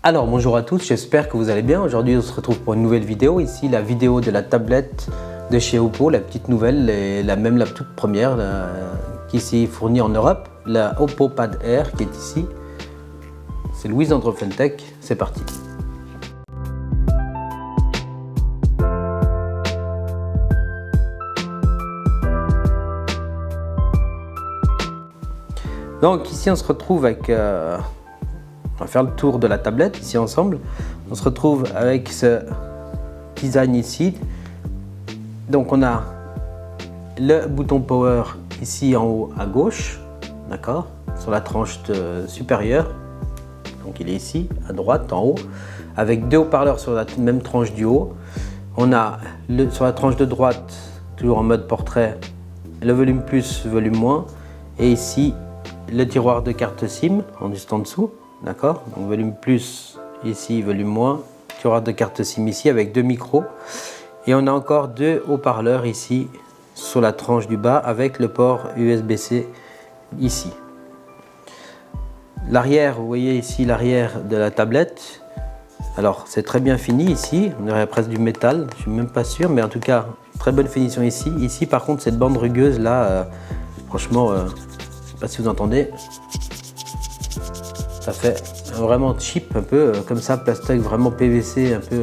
Alors bonjour à tous, j'espère que vous allez bien. Aujourd'hui on se retrouve pour une nouvelle vidéo. Ici la vidéo de la tablette de chez Oppo, la petite nouvelle et la toute première qui est ici fournie en Europe, la Oppo Pad Air qui est ici. C'est Louise Entrefentech, c'est parti. Donc ici on se retrouve avec, on va faire le tour de la tablette ici ensemble. On se retrouve avec ce design ici. Donc on a le bouton power ici en haut à gauche, d'accord, sur la tranche supérieure. Donc il est ici à droite en haut, avec deux haut-parleurs sur la même tranche du haut. On a sur la tranche de droite, toujours en mode portrait, le volume plus, volume moins, et ici le tiroir de carte SIM en juste en dessous, d'accord. Donc volume plus ici, volume moins, tiroir de carte SIM ici avec deux micros. Et on a encore deux haut-parleurs ici sur la tranche du bas avec le port USB-C ici. L'arrière, vous voyez ici l'arrière de la tablette. Alors c'est très bien fini ici, on dirait presque du métal, je suis même pas sûr, mais en tout cas très bonne finition ici. Ici par contre cette bande rugueuse là, franchement, je sais pas si vous entendez, ça fait vraiment cheap un peu, comme ça, plastique vraiment PVC un peu.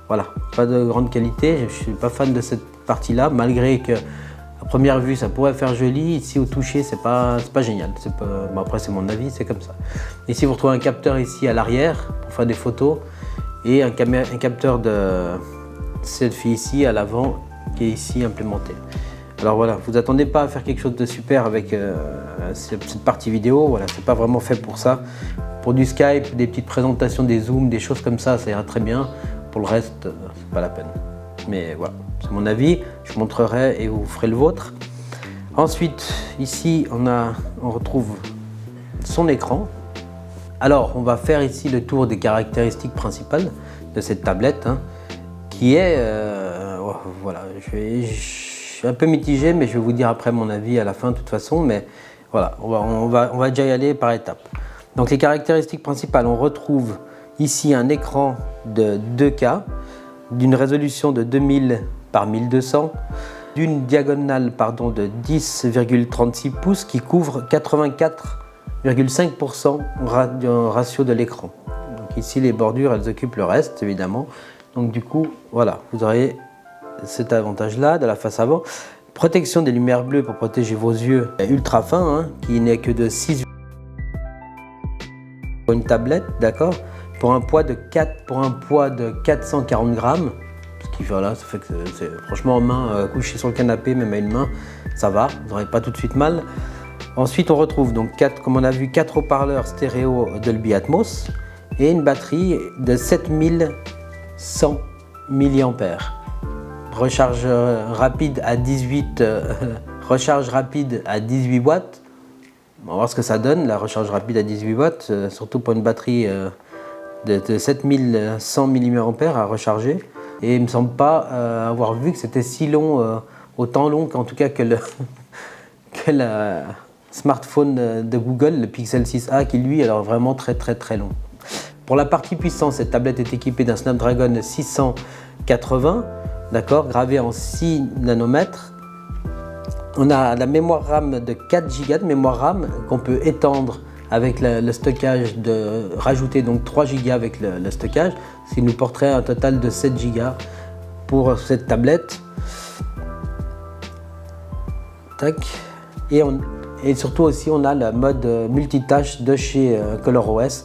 Voilà, pas de grande qualité, je suis pas fan de cette partie là, malgré que à première vue ça pourrait faire joli, ici au toucher c'est pas génial, bon, après c'est mon avis, c'est comme ça. Ici vous retrouvez un capteur ici à l'arrière pour faire des photos et un capteur de selfie ici à l'avant qui est ici implémenté. Alors voilà, vous attendez pas à faire quelque chose de super avec cette partie vidéo, voilà, c'est pas vraiment fait pour ça. Pour du Skype, des petites présentations, des zooms, des choses comme ça ira très bien. Pour le reste, c'est pas la peine. Mais voilà, c'est mon avis, je montrerai et vous ferez le vôtre. Ensuite, ici, on retrouve son écran. Alors, on va faire ici le tour des caractéristiques principales de cette tablette, hein, qui est, voilà, je suis un peu mitigé, mais je vais vous dire après mon avis à la fin de toute façon. Mais voilà, on va déjà y aller par étapes. Donc, les caractéristiques principales, on retrouve ici un écran de 2K, d'une résolution de 2000 par 1200, d'une diagonale de 10,36 pouces qui couvre 84,5% du ratio de l'écran. Donc ici les bordures elles occupent le reste évidemment. Donc du coup voilà, vous aurez cet avantage là de la face avant. Protection des lumières bleues pour protéger vos yeux ultra fin, hein, qui n'est que de 6 pour une tablette, d'accord. Pour un poids de 440 grammes, ce qui voilà, ça fait que c'est franchement en main, couché sur le canapé, même à une main, ça va, vous n'aurez pas tout de suite mal. Ensuite, on retrouve donc comme on a vu, 4 haut-parleurs stéréo Dolby Atmos et une batterie de 7100 mAh. Recharge rapide à 18 watts. On va voir ce que ça donne, la recharge rapide à 18 watts, surtout pour une batterie de 7100 mAh à recharger. Et il ne me semble pas avoir vu que c'était si long, autant long qu'en tout cas que le smartphone de Google, le Pixel 6a, qui lui est alors vraiment très long. Pour la partie puissance, cette tablette est équipée d'un Snapdragon 680, d'accord, gravé en 6 nanomètres. On a la mémoire RAM de 4 Go de mémoire RAM qu'on peut étendre avec le stockage, rajouter donc 3 Go avec le stockage, ce qui nous porterait un total de 7 Go pour cette tablette. Tac. Et surtout aussi on a le mode multitâche de chez ColorOS.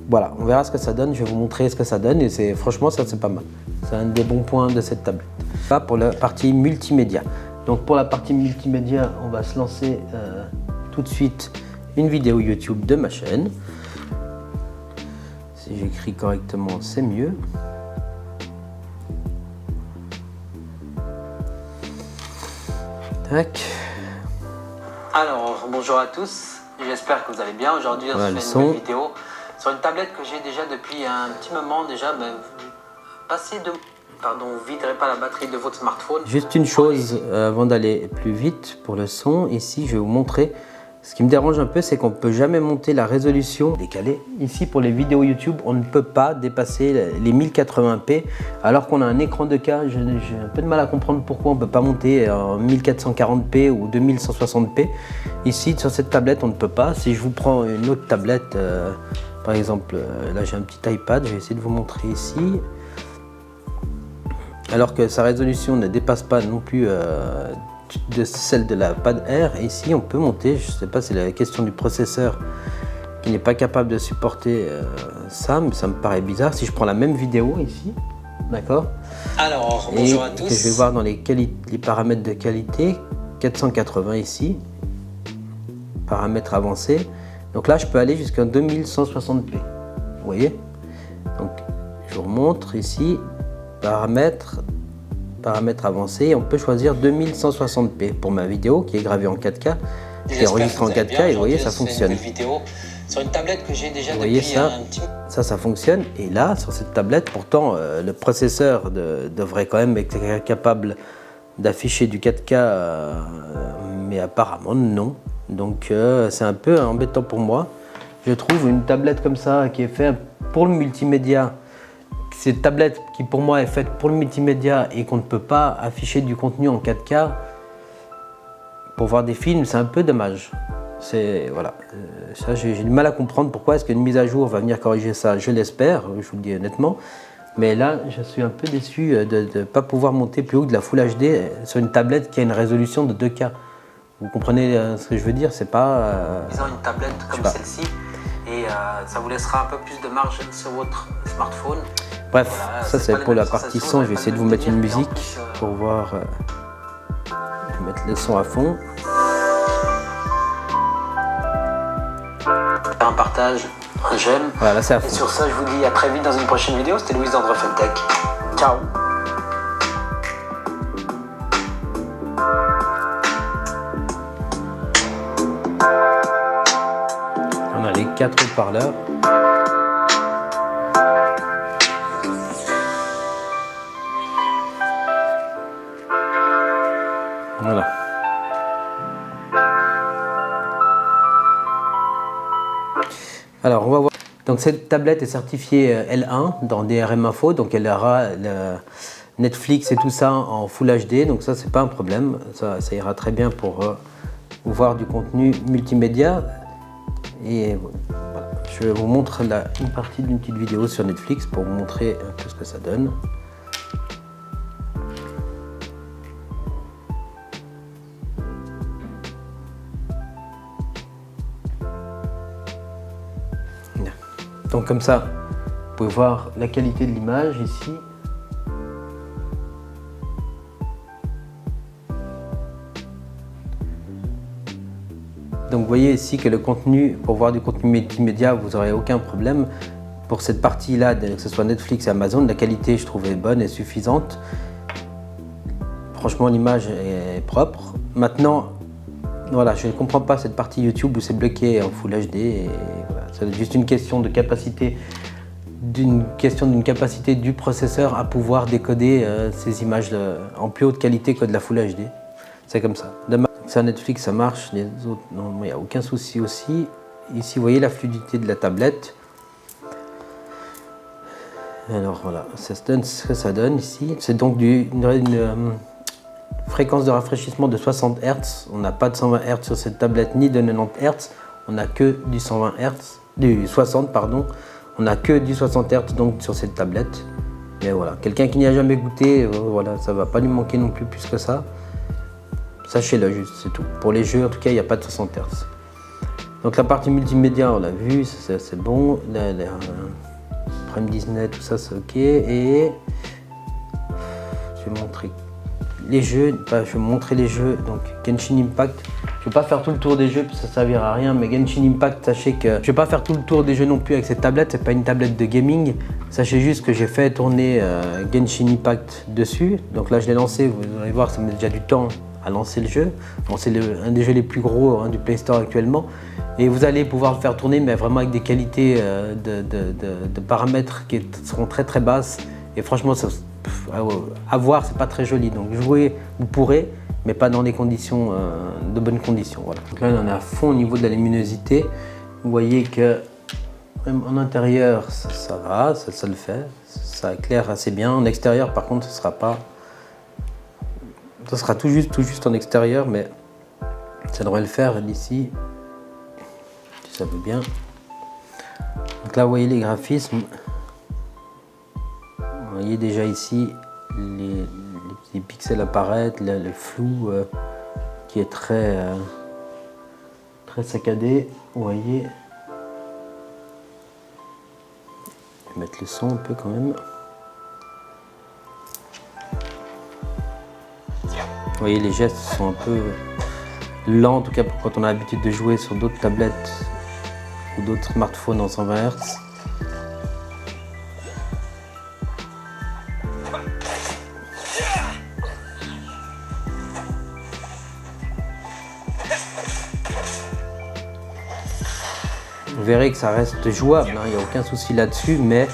Voilà, on verra ce que ça donne, je vais vous montrer ce que ça donne et franchement ça c'est pas mal. C'est un des bons points de cette tablette. Là pour la partie multimédia. Donc pour la partie multimédia, on va se lancer tout de suite une vidéo YouTube de ma chaîne. Si j'écris correctement, c'est mieux. Tac. Alors, bonjour à tous, j'espère que vous allez bien. Aujourd'hui, on se fait une nouvelle vidéo sur une tablette que j'ai déjà depuis un petit moment déjà. Pardon, vous ne viderez pas la batterie de votre smartphone. Juste une chose avant d'aller plus vite pour le son, ici je vais vous montrer Ce qui me dérange un peu, c'est qu'on ne peut jamais monter la résolution décalée. Ici, pour les vidéos YouTube, on ne peut pas dépasser les 1080p, alors qu'on a un écran de cas. J'ai un peu de mal à comprendre pourquoi on ne peut pas monter en 1440p ou 2160p. Ici, sur cette tablette, on ne peut pas. Si je vous prends une autre tablette, par exemple, là j'ai un petit iPad, je vais essayer de vous montrer ici. Alors que sa résolution ne dépasse pas non plus de celle de la Pad Air. Et ici on peut monter, je sais pas, c'est la question du processeur qui n'est pas capable de supporter ça, mais ça me paraît bizarre. Si je prends la même vidéo ici, d'accord, alors bonjour à tous, que je vais voir dans les paramètres de qualité, 480 ici, paramètres avancés, donc là je peux aller jusqu'à 2160p, vous voyez. Donc je vous remontre ici, paramètres avancés, on peut choisir 2160p pour ma vidéo qui est gravée en 4K, qui est enregistrée en 4K, et vous voyez, ça fonctionne. Une vidéo sur une tablette que j'ai déjà vous voyez depuis ça, un petit... ça fonctionne. Et là, sur cette tablette, pourtant, le processeur devrait quand même être capable d'afficher du 4K, mais apparemment non. Donc c'est un peu embêtant pour moi. Je trouve une tablette comme ça qui est faite pour le multimédia. Cette tablette qui pour moi est faite pour le multimédia et qu'on ne peut pas afficher du contenu en 4K pour voir des films, c'est un peu dommage. Voilà, ça j'ai du mal à comprendre pourquoi est-ce qu'une mise à jour va venir corriger ça, je l'espère, je vous le dis honnêtement. Mais là, je suis un peu déçu de ne pas pouvoir monter plus haut que de la Full HD sur une tablette qui a une résolution de 2K. Vous comprenez ce que je veux dire? C'est pas... une tablette comme celle-ci, et ça vous laissera un peu plus de marge sur votre smartphone. Bref, voilà, ça c'est pour la partie son. Je vais essayer de vous mettre une musique pour voir. Je vais mettre le son à fond. Un partage, un j'aime. Voilà, là c'est à fond. Et sur ça, je vous dis à très vite dans une prochaine vidéo. C'était Louis d'André Funtech. Ciao. On a les 4 haut-parleurs. Voilà. Alors on va voir. Donc cette tablette est certifiée L1 dans DRM Info, donc elle aura Netflix et tout ça en Full HD, donc ça c'est pas un problème, ça ira très bien pour voir du contenu multimédia. Et voilà. Je vous montre une partie d'une petite vidéo sur Netflix pour vous montrer un peu ce que ça donne. Donc comme ça, vous pouvez voir la qualité de l'image ici. Donc vous voyez ici que le contenu, pour voir du contenu multimédia, vous n'aurez aucun problème. Pour cette partie-là, que ce soit Netflix et Amazon, la qualité je trouve est bonne et suffisante. Franchement, l'image est propre. Maintenant, voilà, je ne comprends pas cette partie YouTube où c'est bloqué en Full HD. Et voilà, c'est juste une question de capacité, d'une capacité du processeur à pouvoir décoder ces images en plus haute qualité que de la Full HD. C'est comme ça. Ça, Netflix, ça marche. Les autres, non, il n'y a aucun souci aussi. Ici, vous voyez la fluidité de la tablette. Alors voilà, ça donne ce que ça donne ici. C'est donc une fréquence de rafraîchissement de 60 Hz. On n'a pas de 120 Hz sur cette tablette ni de 90 Hz. On n'a que du 120 Hz, du 60 pardon. On n'a que du 60 Hz donc sur cette tablette. Mais voilà, quelqu'un qui n'y a jamais goûté, voilà, ça va pas lui manquer non plus que ça. Sachez-le juste, c'est tout. Pour les jeux, en tout cas, il n'y a pas de 60 Hz. Donc la partie multimédia, on l'a vu, c'est bon. Prime Disney, tout ça, c'est ok. Et je vais montrer les jeux. Je vais montrer les jeux. Donc Genshin Impact. Je ne vais pas faire tout le tour des jeux, parce que ça ne servira à rien. Mais Genshin Impact, sachez que je ne vais pas faire tout le tour des jeux non plus avec cette tablette. C'est pas une tablette de gaming. Sachez juste que j'ai fait tourner Genshin Impact dessus. Donc là, je l'ai lancé. Vous allez voir, ça met déjà du temps à lancer le jeu. Bon, c'est un des jeux les plus gros du Play Store actuellement. Et vous allez pouvoir le faire tourner, mais vraiment avec des qualités de paramètres qui seront très très basses. Et franchement, à voir, c'est pas très joli. Donc jouer, vous pourrez, mais pas dans des conditions, de bonnes conditions. Voilà. Donc là, on est à fond au niveau de la luminosité. Vous voyez que même en intérieur, ça va, ça le fait, ça éclaire assez bien. En extérieur, par contre, ce sera tout juste en extérieur, mais ça devrait le faire d'ici, si ça veut bien. Donc là, vous voyez les graphismes. Vous voyez déjà ici les petits pixels apparaître, le flou qui est très saccadé. Vous voyez. Je vais mettre le son un peu quand même. Vous voyez, les gestes sont un peu lents, en tout cas pour quand on a l'habitude de jouer sur d'autres tablettes ou d'autres smartphones en 120 Hz. Vous verrez que ça reste jouable, hein, il n'y a aucun souci là-dessus, mais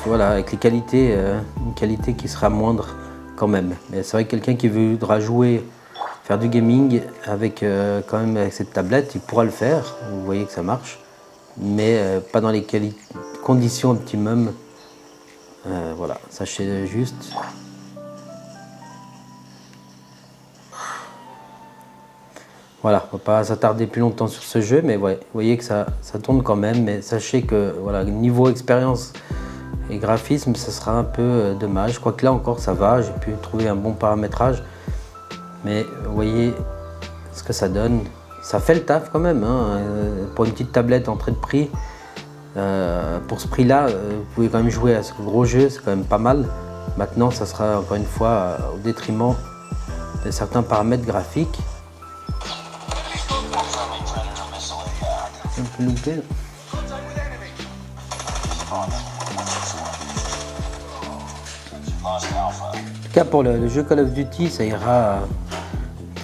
voilà, avec les qualités, une qualité qui sera moindre quand même. Mais c'est vrai que quelqu'un qui voudra jouer, faire du gaming avec, quand même avec cette tablette, il pourra le faire, vous voyez que ça marche, mais pas dans les conditions optimum. Voilà, sachez juste. Voilà, on ne va pas s'attarder plus longtemps sur ce jeu, mais ouais, vous voyez que ça tourne quand même. Mais sachez que voilà, niveau expérience et graphisme, ça sera un peu dommage. Quoique là encore, ça va, j'ai pu trouver un bon paramétrage. Mais vous voyez ce que ça donne. Ça fait le taf quand même, hein, pour une petite tablette entrée de prix. Pour ce prix-là, vous pouvez quand même jouer à ce gros jeu, c'est quand même pas mal. Maintenant, ça sera encore une fois au détriment de certains paramètres graphiques. Un peu loupé. En tout cas, pour le jeu Call of Duty, ça ira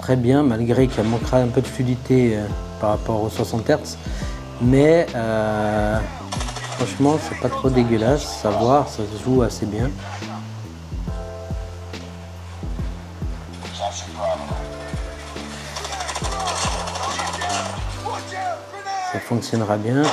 très bien, malgré qu'il manquera un peu de fluidité par rapport aux 60 Hz. Mais franchement, c'est pas trop dégueulasse. Ça se joue assez bien. Ça fonctionnera bien.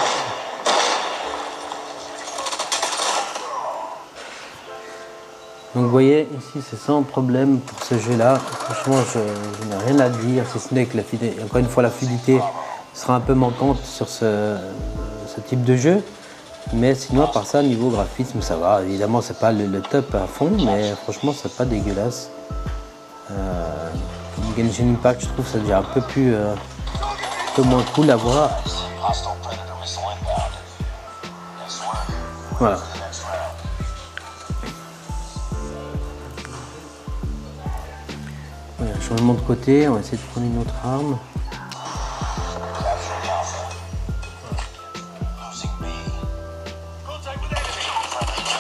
Donc vous voyez, ici c'est sans problème pour ce jeu-là. Franchement, je n'ai rien à dire, si ce n'est que encore une fois la fluidité sera un peu manquante sur ce type de jeu. Mais sinon, à part ça, niveau graphisme, ça va. Évidemment, c'est pas le top à fond, mais franchement, c'est pas dégueulasse. Comme Genshin Impact, je trouve que ça devient un peu moins cool à voir. Voilà. Voilà, changement de côté, on va essayer de prendre une autre arme.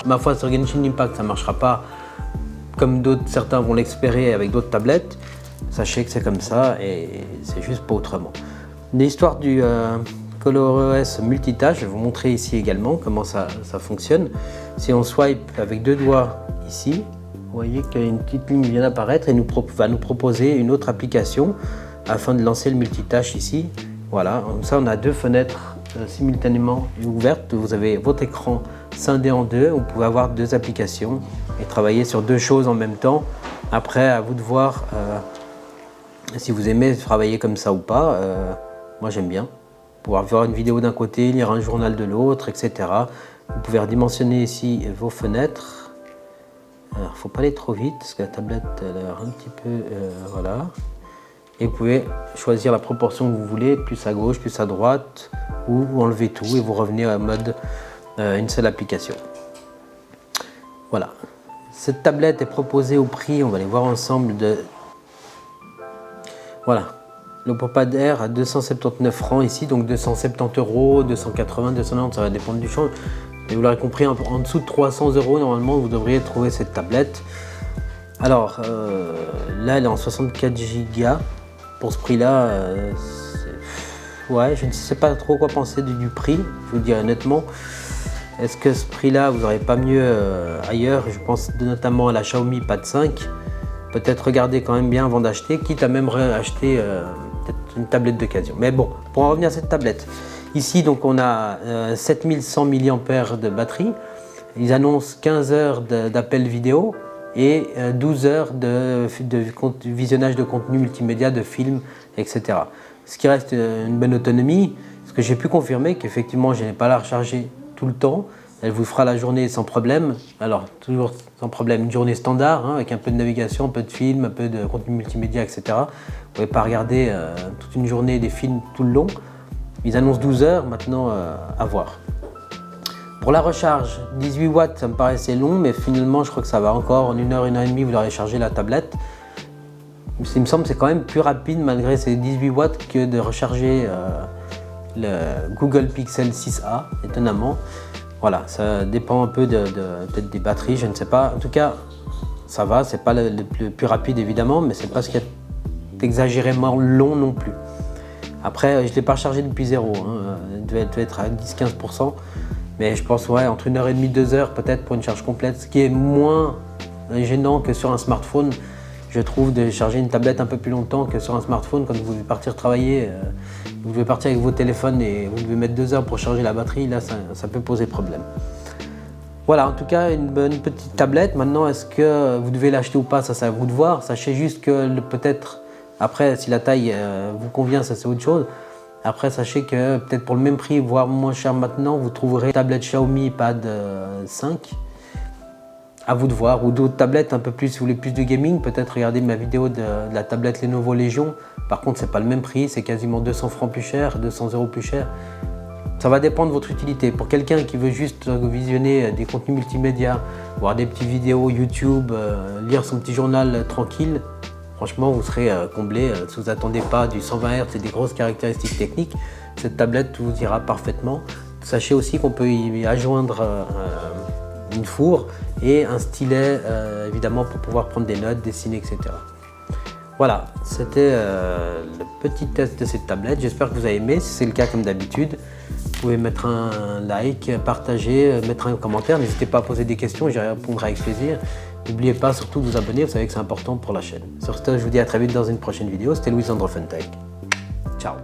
Ma foi, sur Genshin Impact, ça ne marchera pas comme certains vont l'espérer avec d'autres tablettes. Sachez que c'est comme ça et c'est juste pas autrement. L'histoire du ColorOS multitâche, je vais vous montrer ici également comment ça fonctionne. Si on swipe avec deux doigts ici, vous voyez qu'il y a une petite ligne qui vient d'apparaître et va nous proposer une autre application afin de lancer le multitâche ici. Voilà, comme ça on a deux fenêtres simultanément ouvertes. Vous avez votre écran scindé en deux, vous pouvez avoir deux applications et travailler sur deux choses en même temps. Après, à vous de voir si vous aimez travailler comme ça ou pas. Moi j'aime bien. Pouvoir voir une vidéo d'un côté, lire un journal de l'autre, etc. Vous pouvez redimensionner ici vos fenêtres. Alors, faut pas aller trop vite parce que la tablette elle a l'air un petit peu voilà. Et vous pouvez choisir la proportion que vous voulez, plus à gauche, plus à droite, ou vous enlevez tout et vous revenez en mode une seule application. Voilà. Cette tablette est proposée au prix, on va les voir ensemble, de voilà, l'Opopad Air à 279 francs ici, donc 270 €, 280, 290, ça va dépendre du champ. Mais vous l'aurez compris, en dessous de 300 € normalement vous devriez trouver cette tablette. Alors là elle est en 64 Go. Pour ce prix-là, ouais, je ne sais pas trop quoi penser du prix, je vous le dis honnêtement. Est-ce que ce prix-là, vous n'aurez pas mieux ailleurs? Je pense notamment à la Xiaomi Pad 5, peut-être regarder quand même bien avant d'acheter, quitte à même acheter peut-être une tablette d'occasion. Mais bon, pour en revenir à cette tablette, ici donc on a 7100 mAh de batterie. Ils annoncent 15 heures d'appel vidéo et 12 heures de visionnage de contenu multimédia, de films, etc. Ce qui reste une bonne autonomie, parce que j'ai pu confirmer qu'effectivement je n'ai pas la recharger tout le temps. Elle vous fera la journée sans problème. Alors toujours sans problème, une journée standard, hein, avec un peu de navigation, un peu de films, un peu de contenu multimédia, etc. Vous ne pouvez pas regarder toute une journée des films tout le long. Ils annoncent 12 heures, maintenant à voir. Pour la recharge, 18 watts, ça me paraissait long, mais finalement, je crois que ça va encore. En 1 heure, 1 heure et demie, vous aurez chargé la tablette. Il me semble que c'est quand même plus rapide, malgré ces 18 watts, que de recharger le Google Pixel 6a, étonnamment. Voilà, ça dépend un peu peut-être des batteries, je ne sais pas. En tout cas, ça va, c'est pas le plus rapide, évidemment, mais c'est pas ce qui est exagérément long non plus. Après, je ne l'ai pas chargé depuis zéro, hein. Il devait être à 10-15%. Mais je pense entre 1 heure et demie, 2 heures peut-être pour une charge complète, ce qui est moins gênant que sur un smartphone. Je trouve de charger une tablette un peu plus longtemps que sur un smartphone. Quand vous devez partir travailler, vous devez partir avec vos téléphones et vous devez mettre 2 heures pour charger la batterie, là ça peut poser problème. Voilà, en tout cas une bonne petite tablette. Maintenant, est-ce que vous devez l'acheter ou pas, ça c'est à vous de voir. Sachez juste que peut-être, après si la taille vous convient, ça c'est autre chose. Après, sachez que peut-être pour le même prix, voire moins cher maintenant, vous trouverez une tablette Xiaomi Pad 5. À vous de voir. Ou d'autres tablettes un peu plus, si vous voulez plus de gaming, peut-être regardez ma vidéo de la tablette Lenovo Legion. Par contre, c'est pas le même prix, c'est quasiment 200 francs plus cher, 200 € plus cher. Ça va dépendre de votre utilité. Pour quelqu'un qui veut juste visionner des contenus multimédia, voir des petites vidéos YouTube, lire son petit journal tranquille, franchement, vous serez comblé. Si vous n'attendez pas du 120 Hz et des grosses caractéristiques techniques, cette tablette vous ira parfaitement. Sachez aussi qu'on peut y adjoindre une fourre et un stylet, évidemment, pour pouvoir prendre des notes, dessiner, etc. Voilà, c'était le petit test de cette tablette. J'espère que vous avez aimé. Si c'est le cas, comme d'habitude, vous pouvez mettre un like, partager, mettre un commentaire. N'hésitez pas à poser des questions, j'y répondrai avec plaisir. N'oubliez pas surtout de vous abonner, vous savez que c'est important pour la chaîne. Sur ce, je vous dis à très vite dans une prochaine vidéo. C'était Louis Andro Funtech. Ciao.